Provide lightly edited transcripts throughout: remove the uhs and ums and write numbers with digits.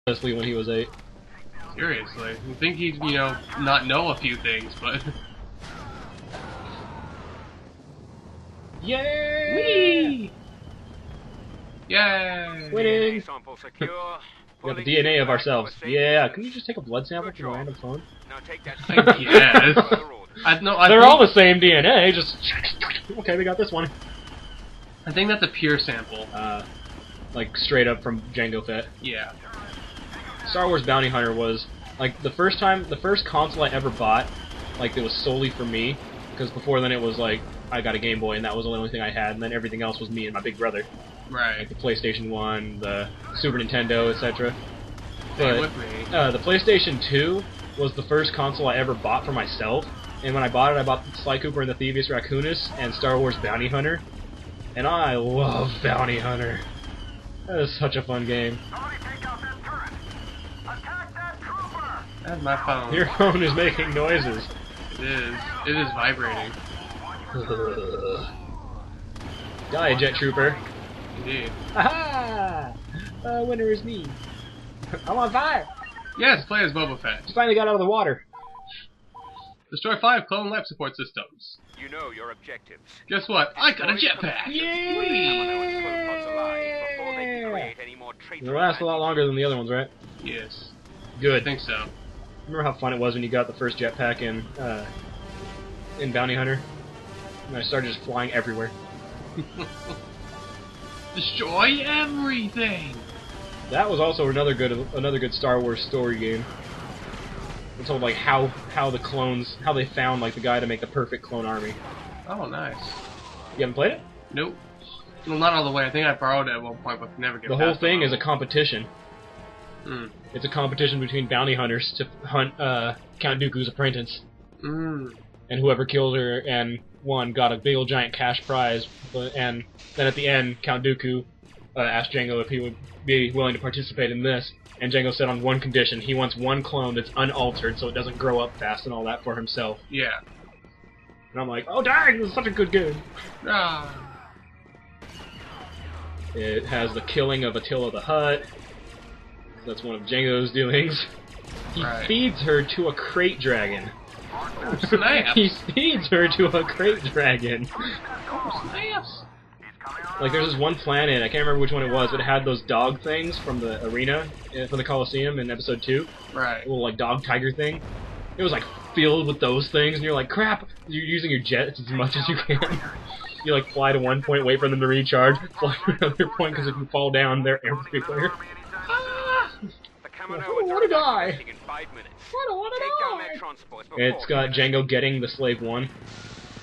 honestly, when he was 8. Seriously. You think he'd, not know a few things, but... Yay! Whee! Yay! Winning! We got the DNA of ourselves. Yeah, can you just take a blood sample from a random phone? Yes. They're all the same DNA, just... Okay, we got this one. I think that's a pure sample. Like, straight up from Jango Fett. Yeah. Star Wars Bounty Hunter was, like, the first console I ever bought, like, it was solely for me, because before then it was, like, I got a Game Boy and that was the only thing I had, and then everything else was me and my big brother. Right. Like the PlayStation 1, the Super Nintendo, etc. But with me. The PlayStation 2 was the first console I ever bought for myself, and when I bought it, I bought Sly Cooper and the Thievius Raccoonus and Star Wars Bounty Hunter, and I love Bounty Hunter. That is such a fun game. That's my phone. Your phone is making noises. It is. It is vibrating. Die, Jet Trooper. Indeed. Aha! Winner is me. I'm on fire! Yes, play as Boba Fett. Just finally got out of the water. Destroy 5 clone life support systems. You know your objectives. Guess what? I got a jetpack! It'll last a lot longer than the other ones, right? Yes. Good. I think so. Remember how fun it was when you got the first jetpack in Bounty Hunter? And I started just flying everywhere. Destroy everything! That was also another good Star Wars story game. It told like how the clones, how they found like the guy to make the perfect clone army. Oh, nice. You haven't played it? Nope. Well, not all the way. I think I borrowed it at one point, but never get The whole thing is a competition. Mm. It's a competition between bounty hunters to hunt Count Dooku's apprentice. Mm. And whoever killed her and won got a big old giant cash prize. And then at the end, Count Dooku asked Jango if he would be willing to participate in this. And Jango said on one condition, he wants one clone that's unaltered so it doesn't grow up fast and all that for himself. Yeah. And I'm like, oh dang, this is such a good game. Ah. It has the killing of Attila the Hutt. That's one of Jango's doings. He feeds her to a crate dragon. Oh, snaps! He feeds her to a crate dragon. Oh, snaps! Like, there's this one planet, I can't remember which one it was, but it had those dog things from the arena, from the Coliseum in Episode 2. Right. A little, like, dog-tiger thing. It was, like, filled with those things, and you're like, crap! You're using your jets as much as you can. You, like, fly to one point, wait for them to recharge, fly to another point, because if you fall down, they're everywhere. I don't want to die! I don't want to die! It's got Jango getting the Slave 1.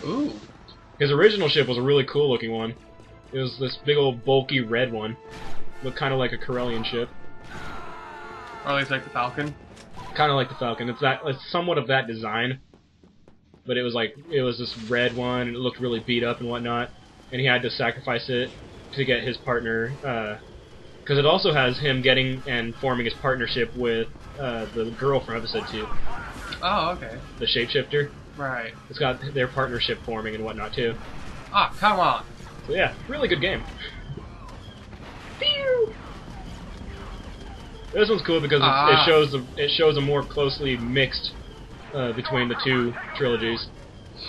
Ooh. His original ship was a really cool looking one. It was this big old bulky red one. Looked kind of like a Corellian ship. Or at least like the Falcon? Kind of like the Falcon. It's somewhat of that design. But it was this red one, and it looked really beat up and whatnot. And he had to sacrifice it to get his partner, because it also has him getting and forming his partnership with the girl from Episode 2. Oh, okay. The shapeshifter. Right. It's got their partnership forming and whatnot too. Ah, come on. So yeah, really good game. Phew! This one's cool because it shows a more closely mixed between the two trilogies.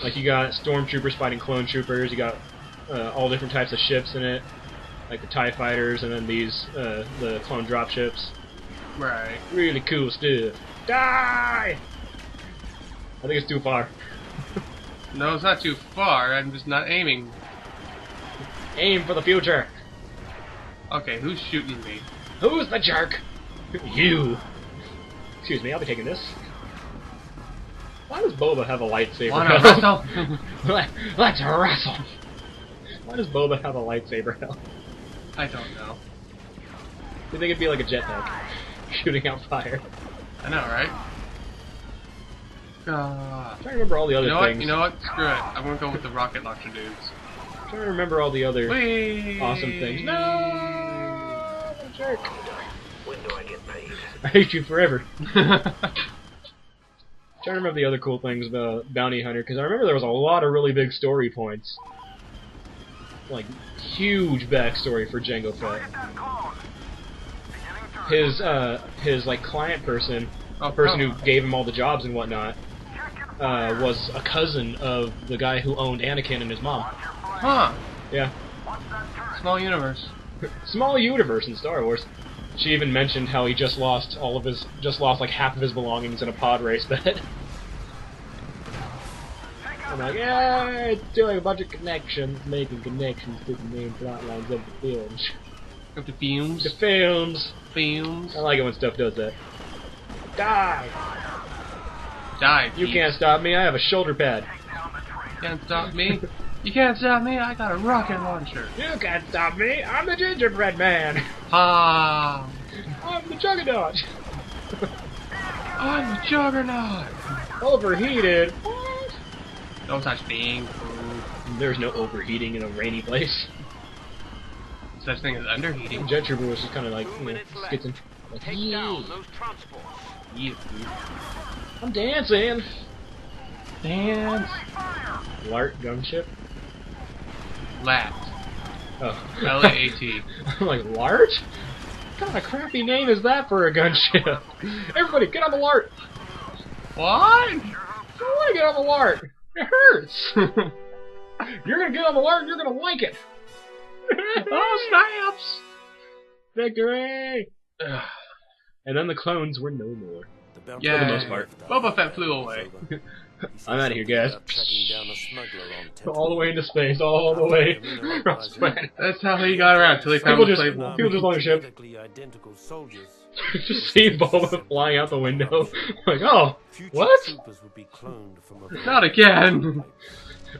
Like you got stormtroopers fighting clone troopers. You got all different types of ships in it. Like the TIE fighters, and then these, the clone dropships. Right. Really cool stuff. Die! I think it's too far. No, it's not too far. I'm just not aiming. Aim for the future. Okay, who's shooting me? Who's the jerk? You. Excuse me, I'll be taking this. Why does Boba have a lightsaber? Wanna wrestle? Let's wrestle! Why does Boba have a lightsaber hell? I don't know. You think it'd be like a jetpack, shooting out fire? I know, right? I'm trying to remember all the other things. You know what? Screw it. I'm gonna go with the rocket launcher dudes. I'm trying to remember all the other awesome things. No! What a jerk. When do I get paid? I hate you forever. Trying to remember the other cool things about Bounty Hunter, because I remember there was a lot of really big story points. Like, huge backstory for Jango Fett. his like client person, the person who gave him all the jobs and whatnot, was a cousin of the guy who owned Anakin and his mom. Huh. Yeah. Small universe. Small universe in Star Wars. She even mentioned how he just lost like half of his belongings in a pod race bet. I'm like, yeah, doing a bunch of connections, making connections to the main plot lines of the films. Of the fumes. The films. Fumes. I like it when stuff does that. Die! Die. You peeps. can't stop me. I have a shoulder pad. Can't stop me. You can't stop me. I got a rocket launcher. You can't stop me. I'm the gingerbread man. Ha! I'm the juggernaut. I'm the juggernaut. Overheated. What? No such thing. There's no overheating in a rainy place. Such thing as underheating. Gingerbread was just kind of like, skitzing. Like, Take down those transports. Yeah. I'm dancing. Dance. Lart gunship. Lat. Oh. L-A-A-T. I'm like, Lart? What kind of crappy name is that for a gunship? Everybody, get on the Lart. What? I want to get on the Lart. It hurts. You're gonna get on the Lart and you're gonna like it. Oh, snaps! Victory! And then the clones were no more. Yeah. For the most part. Boba Fett flew away. I'm out of here, guys. All the way into space, all the way across the planet. That's how he got around till he found the slave one. People just on the ship. Just see Boba flying out the window. Like, oh, what? Not again!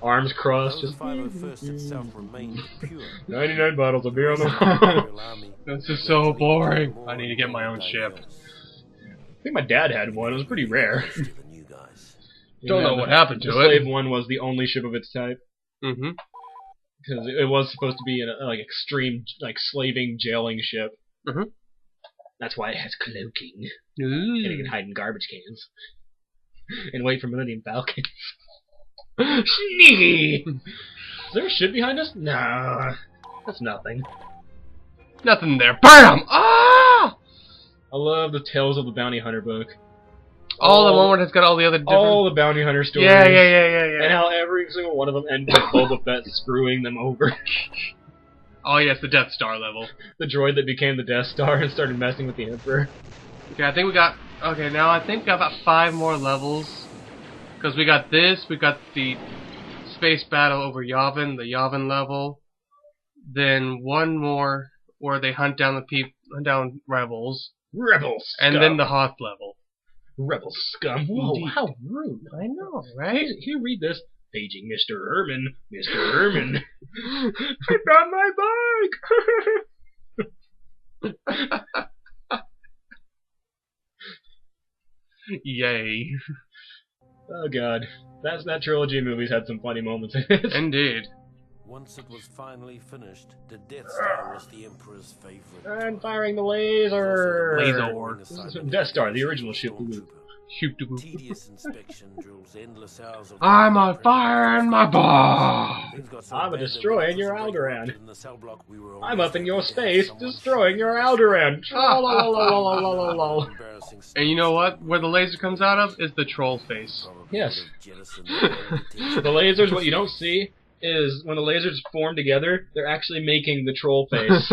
Arms crossed, just 99 bottles of beer on the wall. This is so boring. I need to get my own ship. I think my dad had one. It was pretty rare. Don't know what happened to the it. Slave One was the only ship of its type. Mm-hmm. Because it was supposed to be an like extreme like slaving jailing ship. Mm-hmm. That's why it has cloaking. Ooh. And it can hide in garbage cans. And wait for Millennium Falcons. Sneaky! Is there a ship behind us? Nah. That's nothing. Nothing there. Burn 'em! Ah! I love the Tales of the Bounty Hunter book. Oh, the one where it's got all the other different... All the Bounty Hunter stories. Yeah. And how every single one of them ends with Boba Fett screwing them over. Oh yes, the Death Star level. The droid that became the Death Star and started messing with the Emperor. Okay, I think we got... Okay, now I think we got about 5 more levels. Because we got this, we got the space battle over Yavin, the Yavin level. Then one more where they hunt down rebels. Rebel scum. And then the Hoth level. Rebel scum. Whoa, how rude. I know, right? Here, read this. Paging Mr. Herman. Mr. Herman. I found my bike! Yay. Oh god. That trilogy of movies had some funny moments in it. Indeed. Once it was finally finished, the Death Star was the Emperor's favorite. I'm firing the laser! Death Star, the original ship. Tedious inspection drills, endless hours of I'm on fire in my bomb! I'm destroying your Alderaan. I'm up in your space, destroying your Alderaan. And you know what? Where the laser comes out of is the troll face. Yes. The lasers, what you don't see is when the lasers form together, they're actually making the troll face.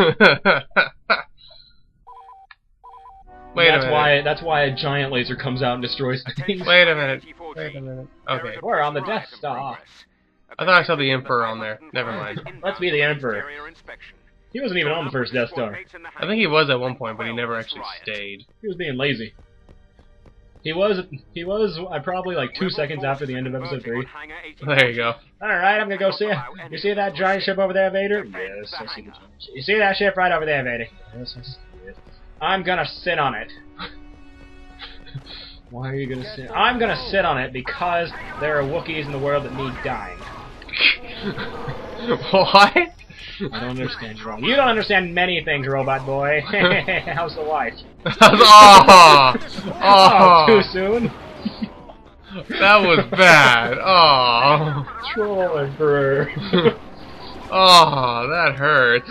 That's why a giant laser comes out and destroys things. Wait a minute. Okay. We're on the Death Star. I thought I saw the Emperor on there. Never mind. Let's be the Emperor. He wasn't even on the first Death Star. I think he was at one point, but he never actually stayed. He was being lazy. He was probably like 2 seconds after the end of episode 3. There you go. Alright, I'm gonna go see it. You see that giant ship over there, Vader? Yes, I see the giant ship. You see that ship right over there, Vader? Yes, I see it. I'm gonna sit on it. Why are you gonna sit? I'm gonna sit on it because there are Wookiees in the world that need dying. What? I don't understand you. You don't understand many things, robot boy. How's the wife? Oh, too soon. That was bad. Oh, Troll Emperor. Oh, that hurts.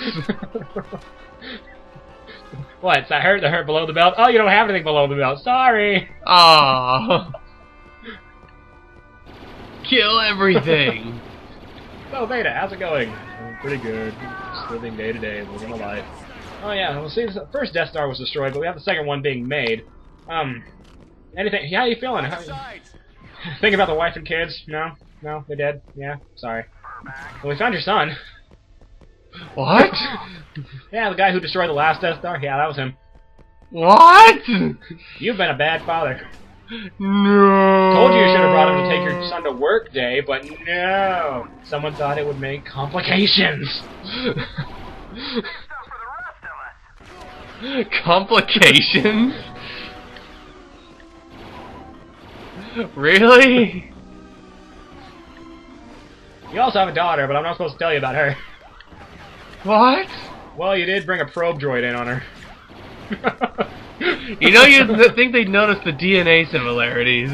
What? Is that hurt? The hurt below the belt? Oh, you don't have anything below the belt. Sorry. Aww. Kill everything. So, Beta, how's it going? Pretty good. Just living day to day, living a life. Oh yeah, well, see, the first Death Star was destroyed, but we have the second one being made. Anything? How you feeling? Thinking about the wife and kids? No? No? They're dead? Yeah? Sorry. Well, we found your son. What? Yeah, the guy who destroyed the last Death Star? Yeah, that was him. What? You've been a bad father. No. Told you should have brought him to take your son to work day, but no. Someone thought it would make complications. Complications? Really? You also have a daughter, but I'm not supposed to tell you about her. What? Well, you did bring a probe droid in on her. You know, you'd think they'd notice the DNA similarities.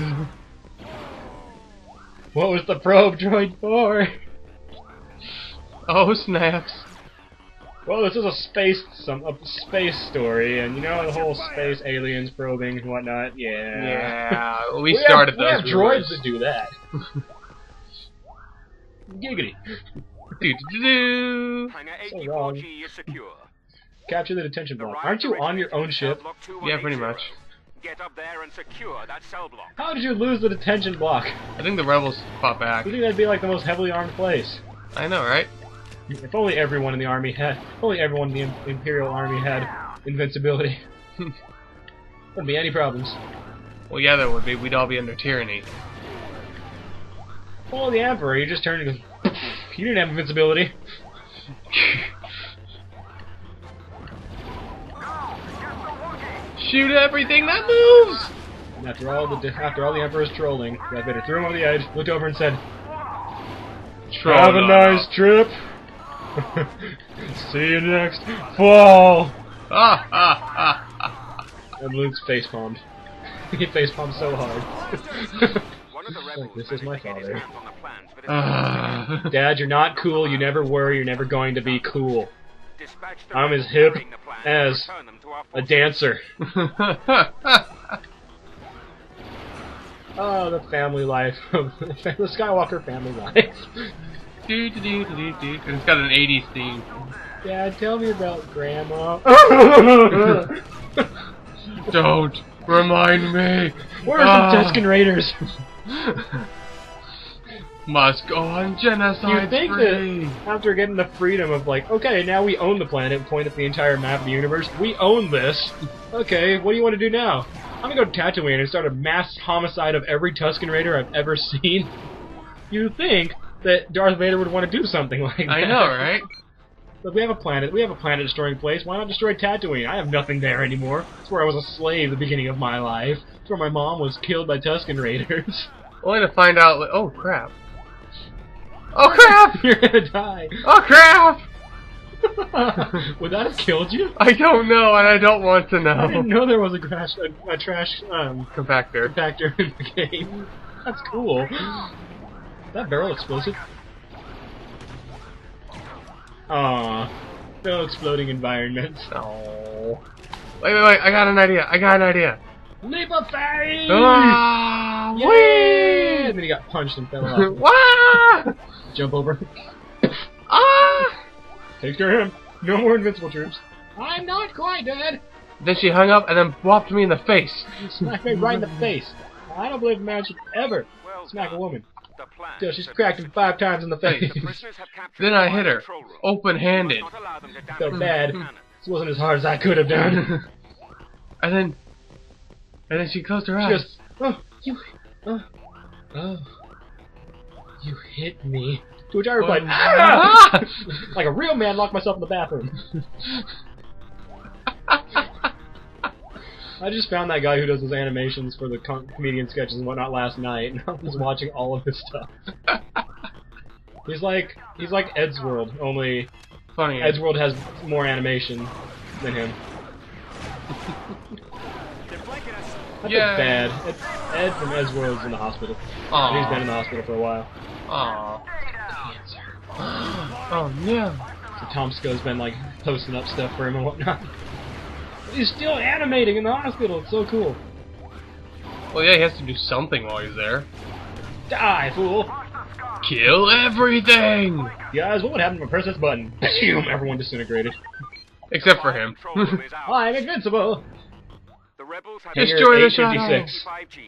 What was the probe droid for? Oh, snaps. Well, this is a space story, and you know the whole space aliens probing and whatnot. Yeah. Yeah, we started those. We have droids that do that. Giggity. Do-do-do-do. So wrong. is secure. Capture the detention block. Aren't you on your own ship? Yeah, pretty much. Get up there and secure that cell block. How did you lose the detention block? I think the rebels fought back. You think that'd be like the most heavily armed place? I know, right? If only everyone in the army had, if only everyone in the Imperial Army had invincibility. Wouldn't be any problems. Well, yeah, there would be. We'd all be under tyranny. Well, the Emperor, he just turned and goes, you didn't have invincibility. Shoot everything that moves! And after all the Emperor's trolling, Darth Vader threw him over the edge, looked over and said, "Have a nice trip. See you next fall." Ah, ah, ah, ah. And Luke's face palmed. He face palmed so hard. One of the rebels This is my managed to get his father. hands on the plans, but it's Dad, you're not cool. You never were. You're never going to be cool. dispatched the I'm as rebels hip carrying the plans and as return them to our a forces. dancer. Oh, the family life. The Skywalker family life. Do-do-do-do-do. And it's got an 80s theme. Dad, tell me about Grandma. Don't remind me. Where are the Tusken Raiders? Must go on genocide You think spree. that after getting the freedom of like, okay, now we own the planet, point at the entire map of the universe, we own this. Okay, what do you want to do now? I'm gonna go to Tatooine and start a mass homicide of every Tusken Raider I've ever seen. You think that Darth Vader would want to do something like that? I know, right? Look, we have a planet destroying place. Why not destroy Tatooine? I have nothing there anymore. It's where I was a slave at the beginning of my life. It's where my mom was killed by Tusken Raiders. Only to find out. Oh crap! Oh crap! You're gonna die. Oh crap! Would that have killed you? I don't know, and I don't want to I didn't know. know there was a trash Compactor. compactor in the game. That's cool. That barrel explosive? Aww. No exploding environments. Oh. Wait! I got an idea. Leap of faith! Ah! Yay! Whee! And then he got punched and fell off. Wah! Jump over. Ah! Take care of him. No more invincible troops. I'm not quite dead. Then she hung up and then whopped me in the face. Smacked me right in the face. I don't believe man should ever Well smack a done. woman. The plans Till she's have cracked been him 5 times in the face. The prisoners have captured Then I the hit her, control room. open-handed. You must not allow them to damage So the bad. cannon. This wasn't as hard as I could have done. And then she closed her She eyes. goes, oh, you hit me. To which I replied, Ah! like a real man, locked myself in the bathroom. I just found that guy who does his animations for the comedian sketches and whatnot last night, and I was watching all of his stuff. He's like Ed's World, only Funny. Ed's World has more animation than him. That's Yeah. bad. Ed from Ed's World is in the hospital. Aw. He's been in the hospital for a while. Aw. Oh no. So Tomsko's been like posting up stuff for him and whatnot. He's still animating in the hospital. It's so cool. Well, yeah, he has to do something while he's there. Die, fool! Kill everything! Guys, what would happen if I press this button? Boom! Everyone disintegrated. Except for him. Control room is out. I'm invincible! The rebels have Destroy the Hangar shuttle! 856. 5G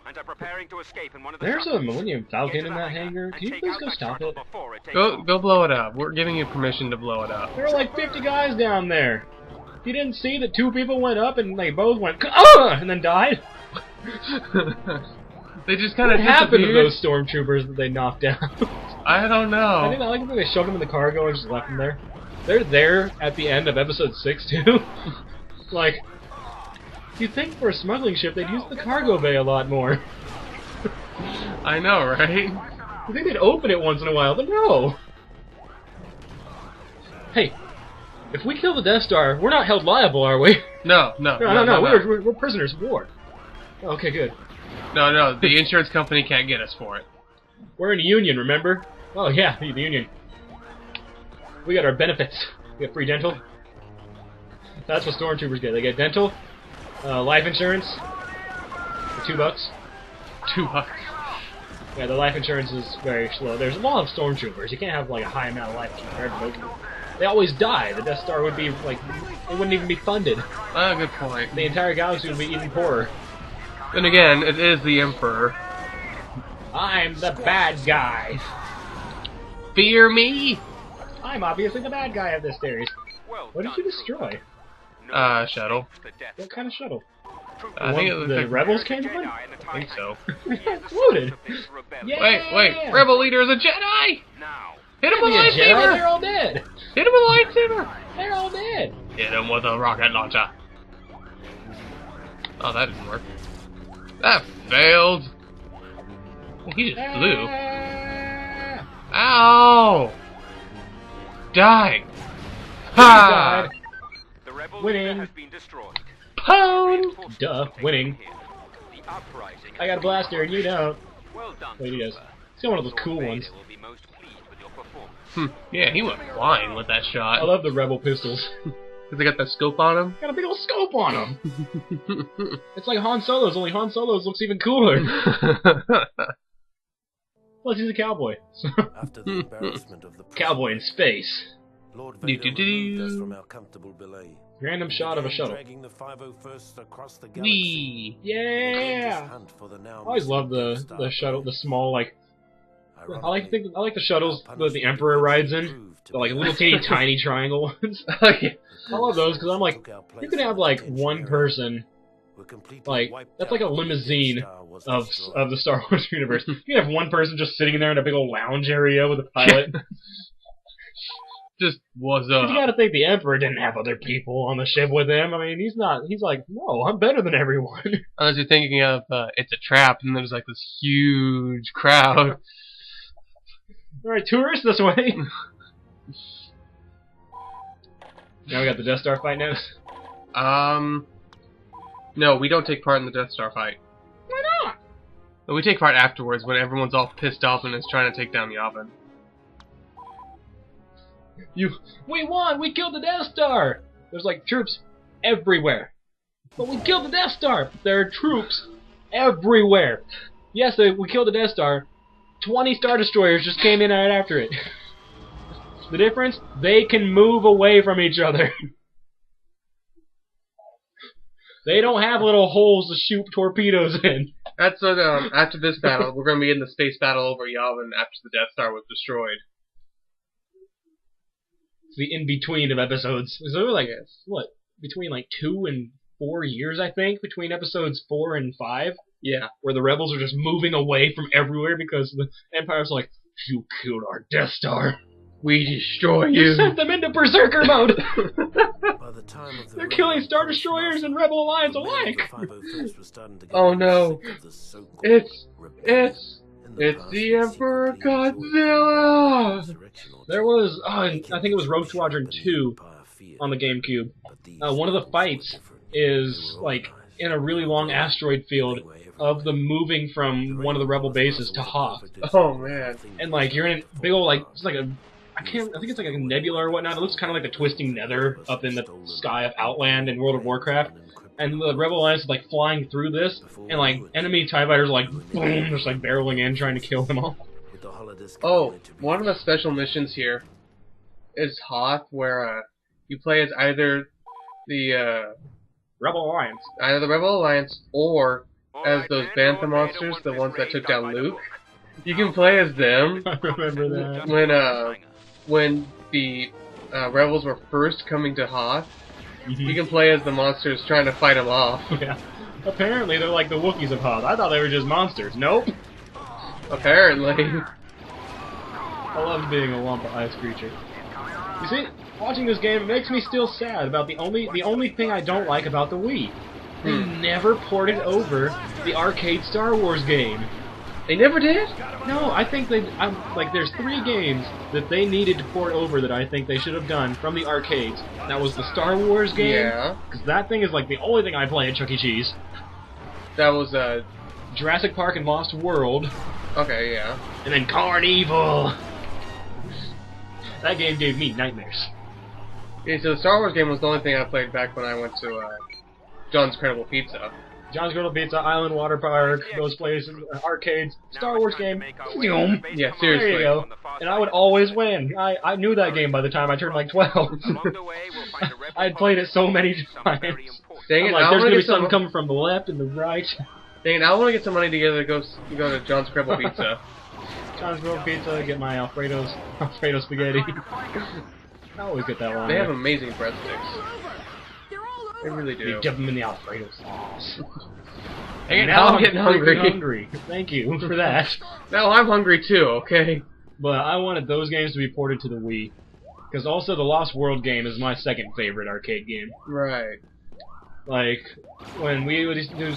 and are preparing to escape in one of the There's a shuttles. Millennium Get Falcon to in the that hangar hangar. and Can you take please out go that stop shuttle it? before it takes Go off. blow it up. We're giving you permission to blow it up. There were like 50 guys down there. You didn't see that 2 people went up and they both went and then died? They just kind of What happened to disappeared. those stormtroopers that they knocked down? I don't know. I think I like the way they shoved them in the cargo and just left them there. They're there at the end of episode 6 too. Like, you'd think for a smuggling ship they'd use the cargo bay a lot more. I know, right? You think they'd open it once in a while, but no. Hey, if we kill the Death Star, we're not held liable, are we? No. No. We're prisoners of war. Okay, good. No, the insurance company can't get us for it. We're in a union, remember? Oh yeah, the union. We got our benefits. We got free dental. That's what stormtroopers get. They get dental, life insurance, for $2. $2. Yeah, the life insurance is very slow. There's a lot of stormtroopers. You can't have like a high amount of life insurance for everybody. They always die. The Death Star would be like, it wouldn't even be funded. Ah, good point. The entire galaxy would be even poorer. Then again, it is the Emperor. I'm the bad guy. Fear me! I'm obviously the bad guy of this series. Well What did done, you destroy? No Shuttle. escape for the Death What kind of shuttle? I think it One was the like, rebels came from? Jedi in the I think so. Exploded. Yeah. Wait, Rebel Leader is a Jedi! Now, Hit him with a Be a Jedi, lightsaber! they're all dead. Hit him with a lightsaber! They're all dead. Hit him with a rocket launcher. Oh, that didn't work. That failed. He just flew. Ah, Ow! Die! he Ha! died. the rebel Winning. leader has been destroyed. Pwn! Reinforcements Duh, take winning. over here. The uprising I got a blaster and you don't. Well done, Wait, he does. Trooper. He's got one of those Lord cool Vader ones. will be most pleased with your performance. Yeah, he went flying with that I shot. love the rebel pistols. Cause they got that scope on him. Got a big old scope on them. It's like Han Solo's, only Han Solo's looks even cooler. Plus, he's a cowboy. After the embarrassment of the Cowboy in space. Lord Vader removed us from our comfortable belay. Random shot of a shuttle. Dragging the 501st across the galaxy. Wee! Yeah. Hunt for the now I always love the shuttle, the small like. I like the shuttles that the Emperor rides in. The like little tiny tiny ones. Oh, yeah. I love those because I'm like, you can have like one person, like that's like a limousine of the Star Wars universe. You can have one person just sitting there in a big old lounge area with a pilot. Just what's But up? you gotta think the Emperor didn't have other people on the ship with him. I mean, he's like, no, I'm better than everyone. Unless you're thinking of It's a Trap, and there's like this huge crowd. Alright, tourists, this way. Now we got the Death Star fight now. No, we don't take part in the Death Star fight. Why not? But we take part afterwards when everyone's all pissed off and is trying to take down Yavin. We won! We killed the Death Star! There's like troops everywhere. But we killed the Death Star! There are troops everywhere. Yes, we killed the Death Star. 20 Star Destroyers just came in right after it. The difference? They can move away from each other. They don't have little holes to shoot torpedoes in. That's what, after this battle, we're going to be in the space battle over Yavin after the Death Star was destroyed. It's the in-between of episodes. So we're like, what, between like 2 and 4 years, I think, between episodes 4 and 5? Yeah. Where the rebels are just moving away from everywhere because the Empire's like, you killed our Death Star. We destroy You you. sent them into Berserker mode. By the time of the They're killing Star Destroyers and Rebel Alliance alike. Oh no. It's the Emperor Godzilla! There was, I think it was Rogue Squadron 2 on the GameCube. One of the fights is, like, in a really long asteroid field of them moving from one of the Rebel bases to Hoth. Oh man. And, like, you're in a big old, like, it's like a I think it's like a nebula or whatnot. It looks kind of like the twisting nether up in the sky of Outland and World of Warcraft. And the Rebel Alliance is like flying through this, and like enemy TIE fighters like boom, just like barreling in, trying to kill them all. Oh, one of the special missions here is Hoth, where you play as either the Rebel Alliance. Rebel Alliance or as those then, Bantha Lord monsters, Vader the wants ones his that took raid done down by the Luke. book. You can play as them I remember that. when the rebels were first coming to Hoth. Mhm. You can play as the monsters trying to fight them off. Yeah. Apparently they're like the Wookiees of Hoth. I thought they were just monsters. Nope. Apparently. I love being a lump of ice creature. You see, watching this game makes me still sad about the only thing I don't like about the Wii. They never ported over the arcade Star Wars game. They never did? No, I think there's 3 games that they needed to port over that I think they should have done from the arcades. That was the Star Wars game. Yeah. Because that thing is like the only thing I play at Chuck E. Cheese. That was, Jurassic Park and Lost World. okay, yeah. And then Carnival. That game gave me nightmares. Okay, so the Star Wars game was the only thing I played back when I went to, John's Incredible Pizza. John's Griddle Pizza, Island Water Park, those places, arcades, Star Wars game. Zoom. Yeah, There you seriously. go. And I would always win. I knew that game by the time I turned like 12. Along the way, we'll find a rebel I'd played it so many some times. very important- Dang I'm it, like, I there's want gonna to be get some. something coming from the left and the right. Dang it, I want to get some money together to go to John's Incredible Pizza. John's Griddle Pizza, get my Alfredo spaghetti. I always get that one. They have amazing breadsticks. They really They do. dip them in the Alfredo sauce. Dang it, now I'm getting hungry. hungry. Thank you for that. Now I'm hungry too, okay? But I wanted those games to be ported to the Wii. Because also the Lost World game is my second favorite arcade game. Right. Like, when we used to do